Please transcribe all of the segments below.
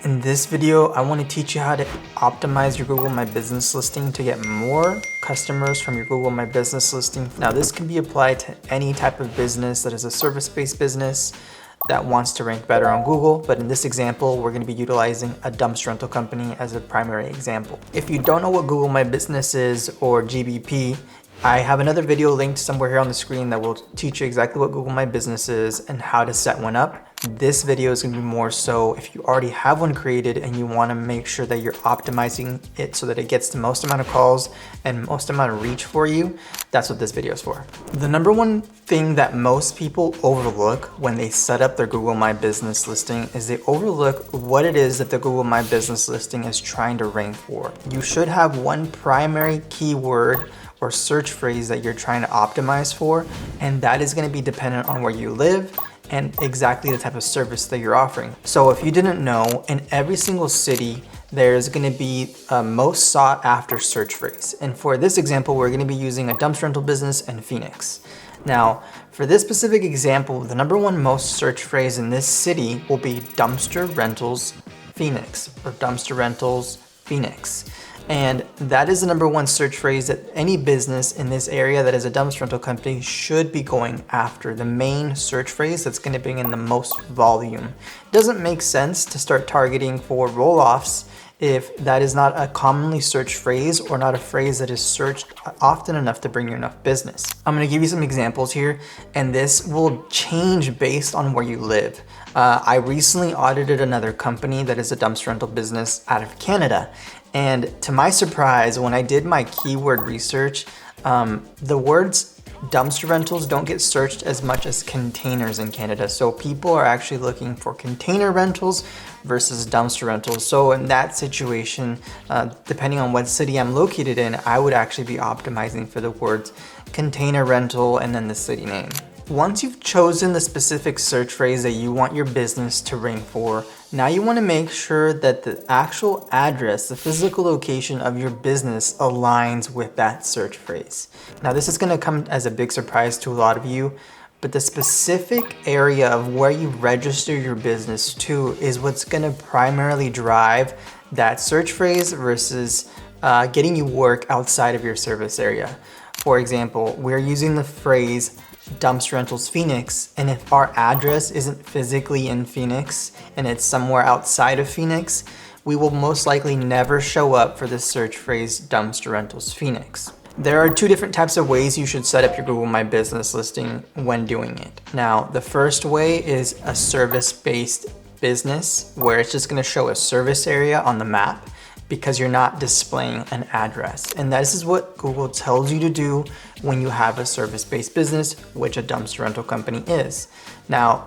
In this video, I want to teach you how to optimize your Google My Business listing to get more customers from your Google My Business listing. Now, this can be applied to any type of business that is a service-based business that wants to rank better on Google. But in this example, we're going to be utilizing a dumpster rental company as a primary example. If you don't know what Google My Business is or GBP, I have another video linked somewhere here on the screen that will teach you exactly what Google My Business is and how to set one up. This video is going to be more so if you already have one created and you want to make sure that you're optimizing it so that it gets the most amount of calls and most amount of reach for you. That's what this video is for. The number one thing that most people overlook when they set up their Google My Business listing is they overlook what it is that the Google My Business listing is trying to rank for. You should have one primary keyword or search phrase that you're trying to optimize for, and that is going to be dependent on where you live and exactly the type of service that you're offering. So if you didn't know, in every single city, there's going to be a most sought after search phrase. And for this example, we're going to be using a dumpster rental business in Phoenix. Now, for this specific example, the number one most search phrase in this city will be dumpster rentals Phoenix or dumpster rentals Phoenix. And that is the number one search phrase that any business in this area that is a dumpster rental company should be going after, the main search phrase that's going to bring in the most volume. It doesn't make sense to start targeting for roll-offs if that is not a commonly searched phrase or not a phrase that is searched often enough to bring you enough business. I'm going to give you some examples here, and this will change based on where you live. I recently audited another company that is a dumpster rental business out of Canada. And to my surprise, when I did my keyword research, the words dumpster rentals don't get searched as much as containers in Canada. So people are actually looking for container rentals versus dumpster rentals. So in that situation, depending on what city I'm located in, I would actually be optimizing for the words container rental and then the city name. Once you've chosen the specific search phrase that you want your business to rank for, now you want to make sure that the actual address, the physical location of your business aligns with that search phrase. Now this is going to come as a big surprise to a lot of you, but the specific area of where you register your business to is what's going to primarily drive that search phrase versus getting you work outside of your service area. For example, we're using the phrase dumpster rentals Phoenix, and if our address isn't physically in Phoenix and it's somewhere outside of Phoenix, we will most likely never show up for the search phrase dumpster rentals Phoenix. There are two different types of ways you should set up your Google My Business listing when doing it. Now, the first way is a service-based business where it's just going to show a service area on the map because you're not displaying an address. And this is what Google tells you to do when you have a service-based business, which a dumpster rental company is. Now,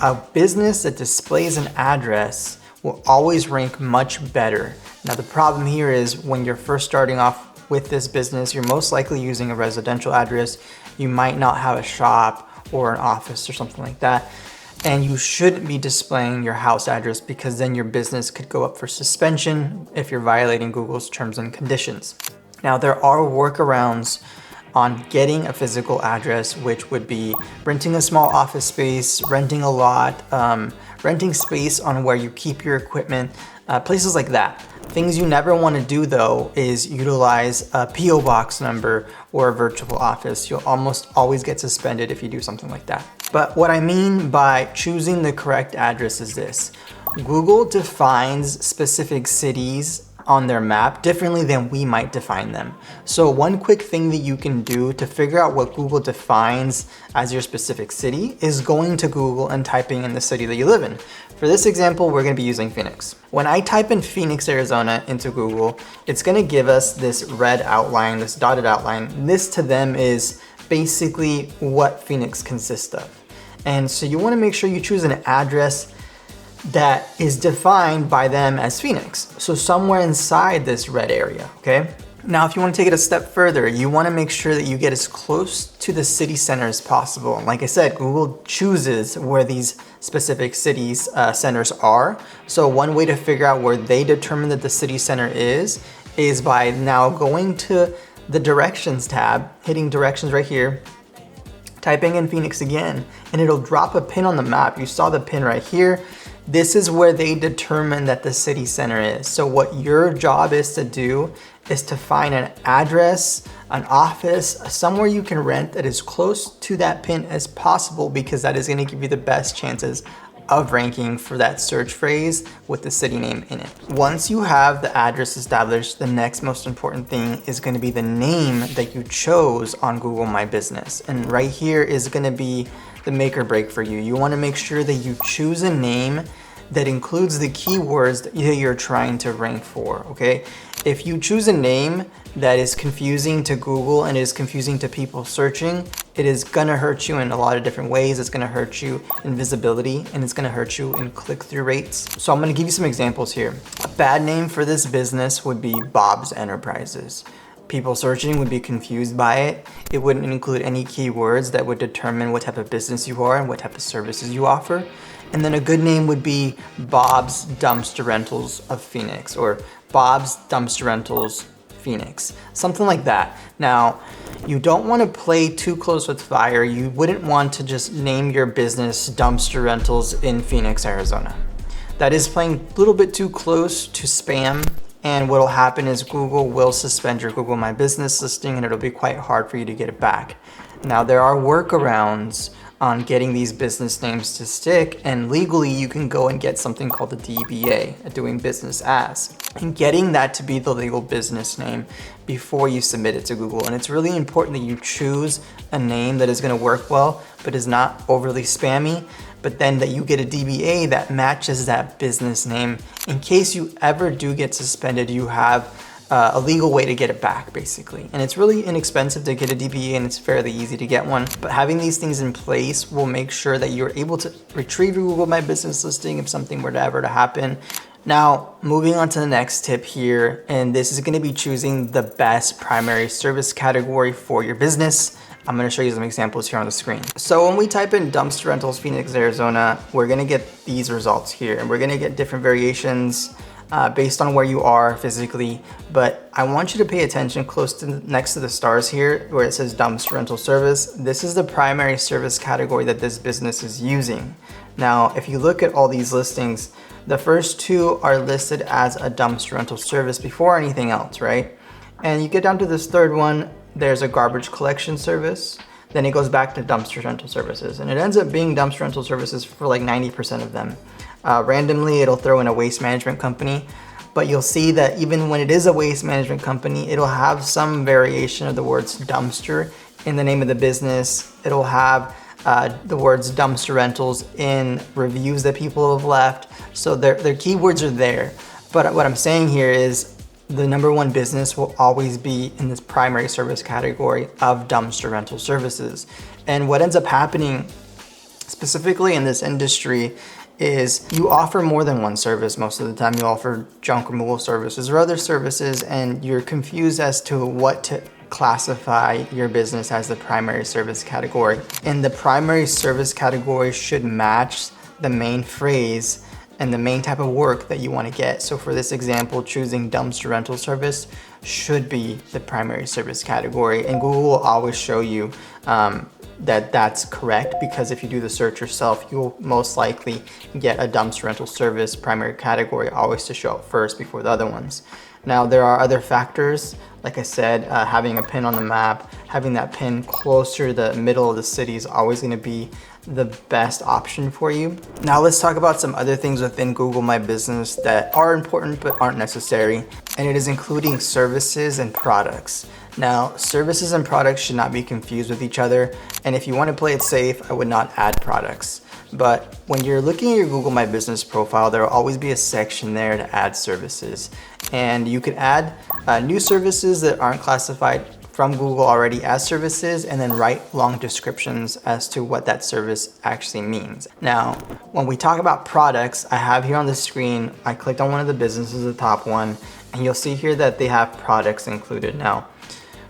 a business that displays an address will always rank much better. Now, the problem here is when you're first starting off with this business, you're most likely using a residential address. You might not have a shop or an office or something like that. And you shouldn't be displaying your house address because then your business could go up for suspension if you're violating Google's terms and conditions. Now, there are workarounds on getting a physical address, which would be renting a small office space, renting a lot, renting space on where you keep your equipment, places like that. Things you never want to do though is utilize a PO box number or a virtual office. You'll almost always get suspended if you do something like that. But what I mean by choosing the correct address is this. Google defines specific cities on their map differently than we might define them. So one quick thing that you can do to figure out what Google defines as your specific city is going to Google and typing in the city that you live in. For this example, we're going to be using Phoenix. When I type in Phoenix, Arizona into Google, it's going to give us this red outline, this dotted outline. This to them is basically what Phoenix consists of. And so you want to make sure you choose an address that is defined by them as Phoenix. So somewhere inside this red area, okay? Now, if you want to take it a step further, you want to make sure that you get as close to the city center as possible. And like I said, Google chooses where these specific cities centers are. So one way to figure out where they determine that the city center is by now going to the directions tab, hitting directions right here, typing in Phoenix again, and it'll drop a pin on the map. You saw the pin right here. this is where they determine that the city center is. So what your job is to do is to find an address, an office, somewhere you can rent that is close to that pin as possible, because that is going to give you the best chances of ranking for that search phrase with the city name in it. Once you have the address established, the next most important thing is going to be the name that you chose on Google My Business. And right here is going to be the make or break for you. You want to make sure that you choose a name that includes the keywords that you're trying to rank for, okay? If you choose a name that is confusing to Google and is confusing to people searching, it is gonna hurt you in a lot of different ways. It's gonna hurt you in visibility, and it's gonna hurt you in click-through rates. So I'm gonna give you some examples here. A bad name for this business would be Bob's Enterprises. People searching would be confused by it. It wouldn't include any keywords that would determine what type of business you are and what type of services you offer. And then a good name would be Bob's Dumpster Rentals of Phoenix, or Bob's Dumpster Rentals Phoenix, something like that. Now, you don't want to play too close with fire. You wouldn't want to just name your business Dumpster Rentals in Phoenix, Arizona. That is playing a little bit too close to spam. And what will happen is Google will suspend your Google My Business listing, and it'll be quite hard for you to get it back. Now, there are workarounds on getting these business names to stick, and legally you can go and get something called a DBA, a doing business as, and getting that to be the legal business name before you submit it to Google. And it's really important that you choose a name that is going to work well but is not overly spammy, but then that you get a DBA that matches that business name. In case you ever do get suspended, you have a legal way to get it back, basically. And it's really inexpensive to get a DBA, and it's fairly easy to get one. But having these things in place will make sure that you're able to retrieve your Google My Business listing if something were to ever to happen. Now, moving on to the next tip here, and this is gonna be choosing the best primary service category for your business. I'm gonna show you some examples here on the screen. So when we type in dumpster rentals, Phoenix, Arizona, we're gonna get these results here, and we're gonna get different variations based on where you are physically. But I want you to pay attention close to next to the stars here where it says dumpster rental service. This is the primary service category that this business is using. Now, if you look at all these listings, the first two are listed as a dumpster rental service before anything else, right? And you get down to this third one, there's a garbage collection service. Then it goes back to dumpster rental services, and it ends up being dumpster rental services for like 90% of them. Randomly, it'll throw in a waste management company, but you'll see that even when it is a waste management company, it'll have some variation of the words dumpster in the name of the business. It'll have the words dumpster rentals in reviews that people have left. So their keywords are there. But what I'm saying here is the number one business will always be in this primary service category of dumpster rental services. And what ends up happening specifically in this industry is you offer more than one service. Most of the time you offer junk removal services or other services, and you're confused as to what to classify your business as the primary service category. And the primary service category should match the main phrase and the main type of work that you want to get. So for this example, choosing dumpster rental service should be the primary service category, and Google will always show you that that's correct, because if you do the search yourself, you'll most likely get a dumpster rental service primary category always to show up first before the other ones. Now, there are other factors. Like I said, having a pin on the map, having that pin closer to the middle of the city is always going to be the best option for you. Now let's talk about some other things within Google My Business that are important but aren't necessary, and it is including services and products. Now, services and products should not be confused with each other, and if you want to play it safe, I would not add products. But when you're looking at your Google My Business profile, there will always be a section there to add services. And you can add new services that aren't classified from Google already as services, and then write long descriptions as to what that service actually means. Now, when we talk about products, I have here on the screen, I clicked on one of the businesses, the top one, and you'll see here that they have products included. Now,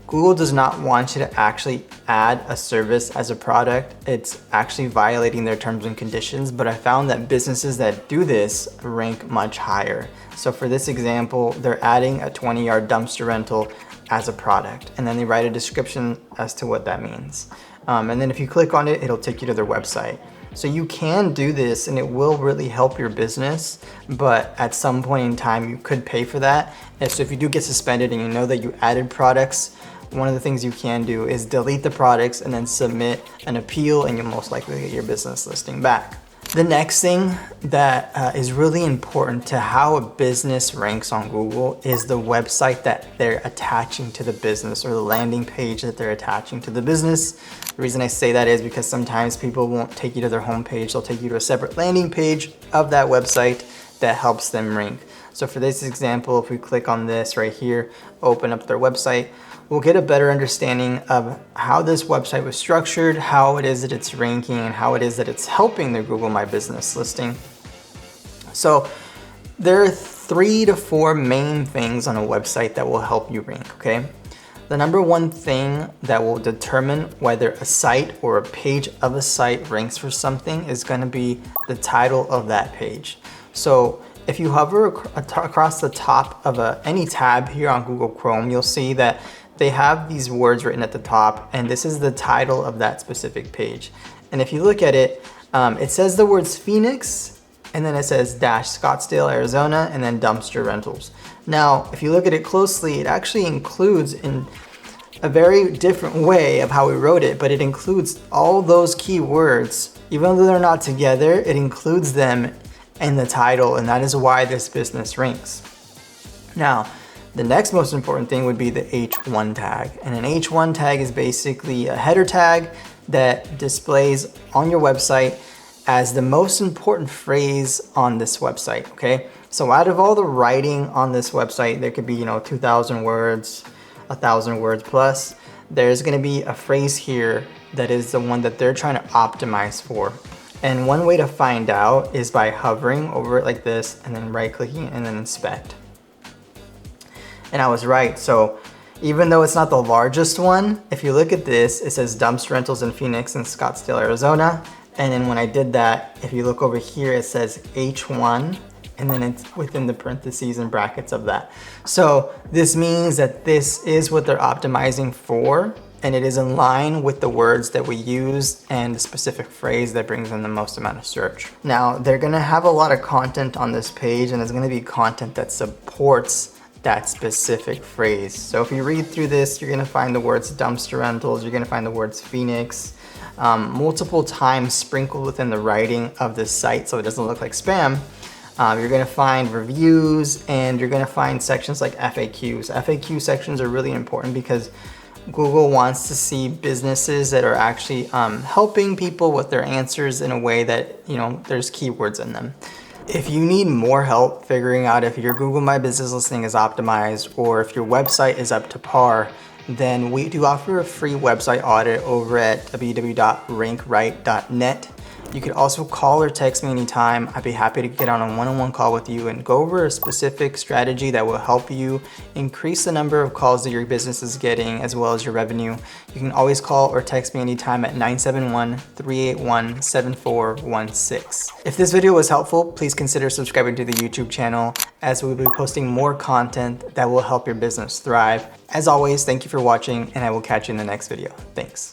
Google does not want you to actually add a service as a product. It's actually violating their terms and conditions, but I found that businesses that do this rank much higher. So for this example, they're adding a 20-yard dumpster rental as a product, and then they write a description as to what that means. And then if you click on it, it'll take you to their website. So you can do this and it will really help your business, but at some point in time you could pay for that. And so if you do get suspended and you know that you added products, one of the things you can do is delete the products and then submit an appeal, and you'll most likely get your business listing back. The next thing that is really important to how a business ranks on Google is the website that they're attaching to the business, or the landing page that they're attaching to the business. The reason I say that is because sometimes people won't take you to their homepage, they'll take you to a separate landing page of that website that helps them rank. So for this example, if we click on this right here, open up their website, we'll get a better understanding of how this website was structured, how it is that it's ranking, and how it is that it's helping their Google My Business listing. So there are 3 to 4 main things on a website that will help you rank, okay? The number one thing that will determine whether a site or a page of a site ranks for something is going to be the title of that page. So if you hover across the top of any tab here on Google Chrome, you'll see that they have these words written at the top, and this is the title of that specific page. And if you look at it, it says the words Phoenix, and then it says dash Scottsdale, Arizona, and then dumpster rentals. Now, if you look at it closely, it actually includes, in a very different way of how we wrote it, but it includes all those keywords. Even though they're not together, it includes them in the title, and that is why this business ranks. Now, the next most important thing would be the H1 tag. And an H1 tag is basically a header tag that displays on your website as the most important phrase on this website, okay? So out of all the writing on this website, there could be, 2,000 words, 1,000 words plus. There's gonna be a phrase here that is the one that they're trying to optimize for. And one way to find out is by hovering over it like this and then right-clicking and then inspect. And I was right. So even though it's not the largest one, if you look at this, it says dumpster rentals in Phoenix and Scottsdale, Arizona. And then when I did that, if you look over here, it says H1, and then it's within the parentheses and brackets of that. So this means that this is what they're optimizing for, and it is in line with the words that we use and the specific phrase that brings in the most amount of search. Now, they're gonna have a lot of content on this page, and it's gonna be content that supports that specific phrase. So if you read through this, you're gonna find the words dumpster rentals, you're gonna find the words Phoenix, multiple times sprinkled within the writing of this site so it doesn't look like spam. You're gonna find reviews, and you're gonna find sections like FAQs. FAQ sections are really important because Google wants to see businesses that are actually helping people with their answers in a way that, there's keywords in them. If you need more help figuring out if your Google My Business listing is optimized or if your website is up to par, then we do offer a free website audit over at www.rankright.net. You could also call or text me anytime. I'd be happy to get on a one-on-one call with you and go over a specific strategy that will help you increase the number of calls that your business is getting as well as your revenue. You can always call or text me anytime at 971-381-7416. If this video was helpful, please consider subscribing to the YouTube channel, as we'll be posting more content that will help your business thrive. As always, thank you for watching, and I will catch you in the next video. Thanks.